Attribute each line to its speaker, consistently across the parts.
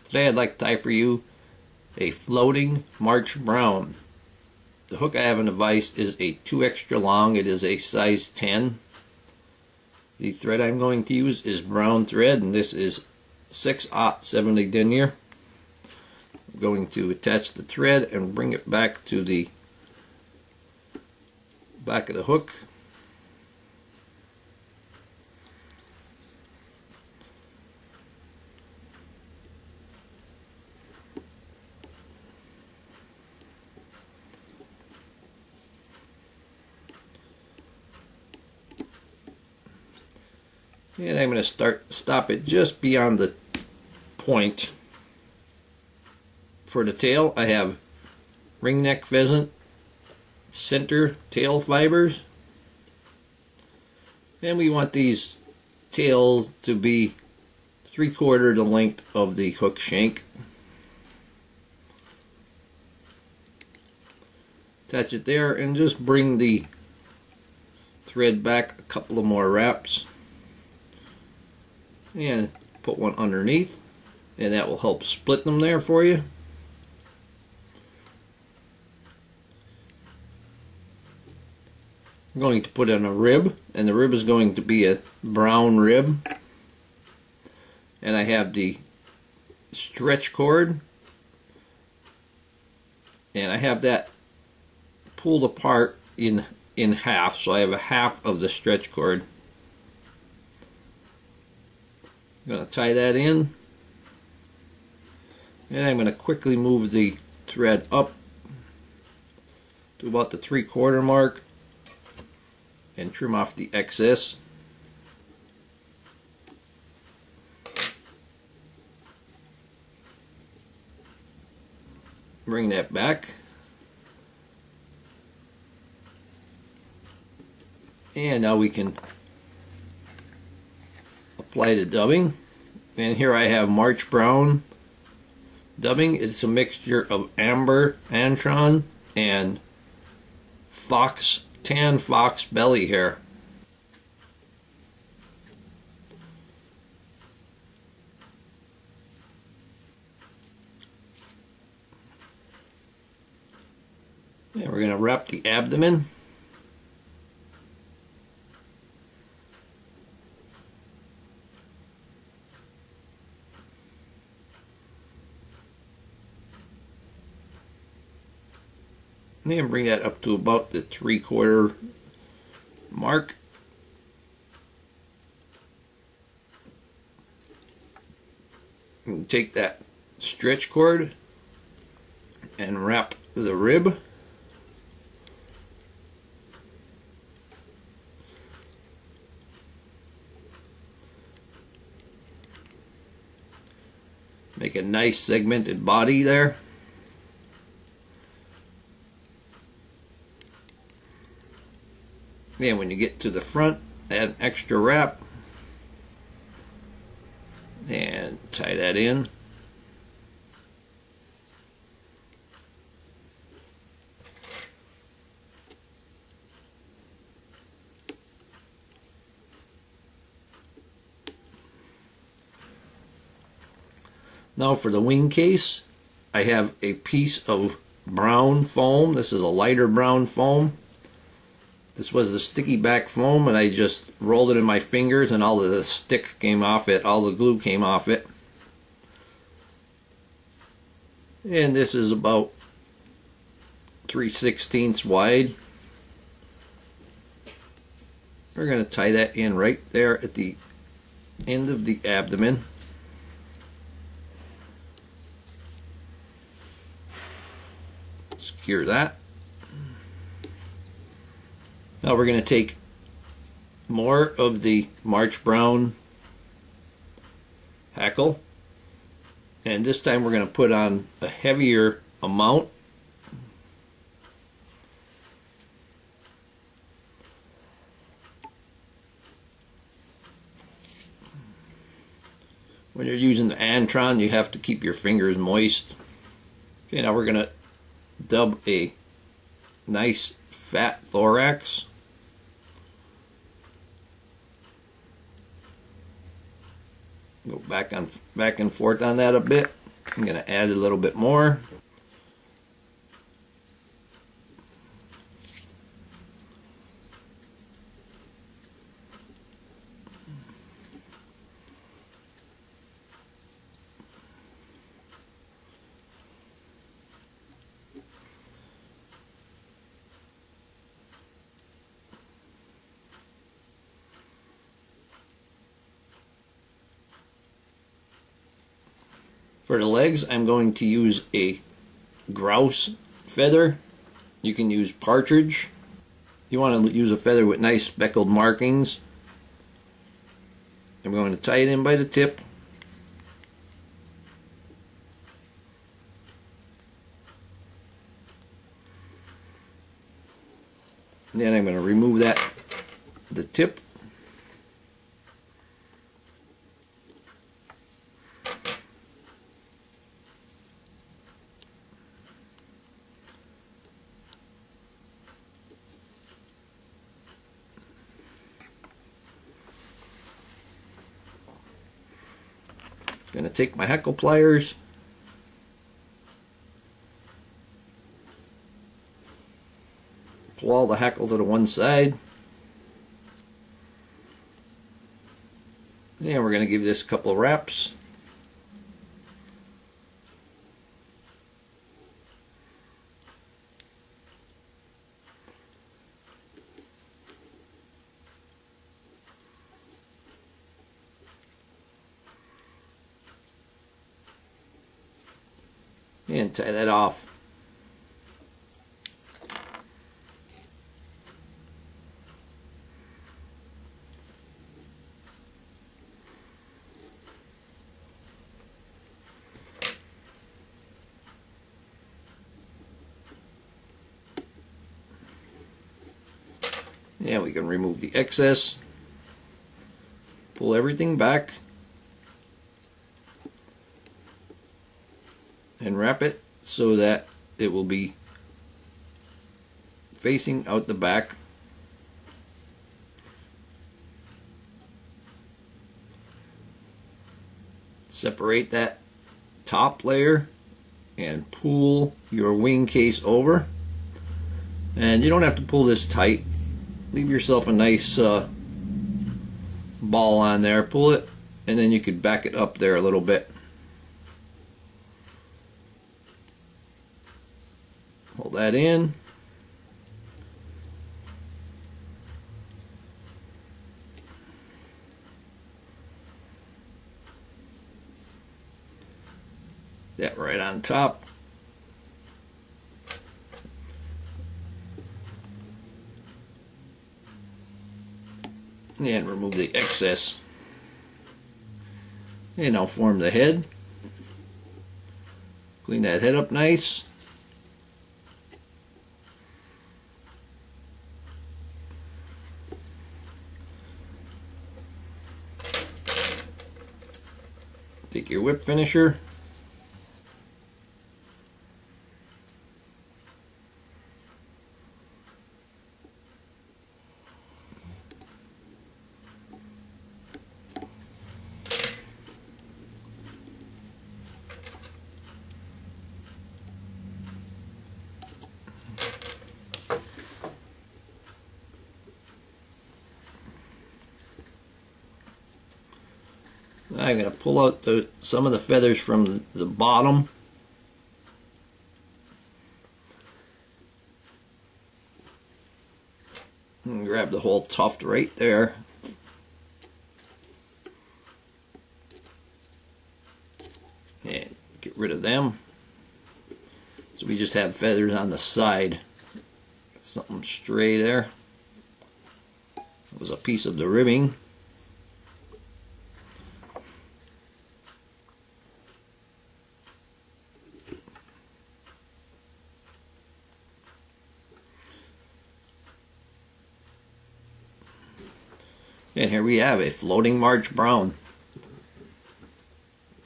Speaker 1: Today I'd like to tie for you a floating March brown. The hook I have in the vise is a 2 extra long. It is a size 10. The thread I'm going to use is brown thread, and this is 6/70 denier. I'm going to attach the thread and bring it back to the back of the hook. And I'm going to stop it just beyond the point. For the tail, I have ringneck pheasant center tail fibers. And we want these tails to be 3/4 the length of the hook shank. Attach it there and just bring the thread back a couple of more wraps. And put one underneath, and that will help split them there for you. I'm going to put in a rib, and the rib is going to be a brown rib. And I have the stretch cord, and I have that pulled apart in half, so I have a half of the stretch cord. I'm going to tie that in, and I'm going to quickly move the thread up to about the 3/4 mark and trim off the excess. Bring that back, and now we can apply the dubbing. And here I have March brown dubbing. It's a mixture of amber antron and tan fox belly hair. And we're going to wrap the abdomen. And bring that up to about the 3/4 mark. And take that stretch cord and wrap the rib. Make a nice segmented body there. And when you get to the front, add an extra wrap and tie that in. Now for the wing case, I have a piece of brown foam. This is a lighter brown foam. This was the sticky back foam, and I just rolled it in my fingers, and all of the stick came off it, all the glue came off it. And this is about 3/16 wide. We're going to tie that in right there at the end of the abdomen. Secure that. Now we're going to take more of the March brown hackle, and this time we're going to put on a heavier amount. When you're using the antron, you have to keep your fingers moist. Okay, now we're going to dub a nice fat thorax. Go back and forth on that a bit. I'm going to add a little bit more. For the legs, I'm going to use a grouse feather. You can use partridge. You want to use a feather with nice speckled markings. I'm going to tie it in by the tip. And then I'm going to remove the tip. Going to take my heckle pliers, pull all the heckle to the one side, and we're going to give this a couple of wraps. And tie that off. Yeah, we can remove the excess. Pull everything back. And wrap it so that it will be facing out the back. Separate that top layer and pull your wing case over. And you don't have to pull this tight. Leave yourself a nice ball on there. Pull it, and then you could back it up there a little bit. Hold that in. That right on top. And remove the excess. And I'll form the head. Clean that head up nice. Take your whip finisher. I'm going to pull out some of the feathers from the bottom. And grab the whole tuft right there. And get rid of them. So we just have feathers on the side. Something stray there. It was a piece of the ribbing. And here we have a floating March brown.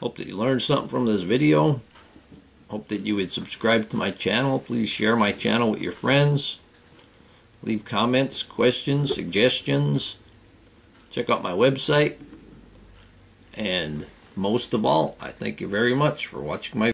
Speaker 1: Hope that you learned something from this video. Hope that you would subscribe to my channel. Please share my channel with your friends. Leave comments, questions, suggestions. Check out my website. And most of all, I thank you very much for watching my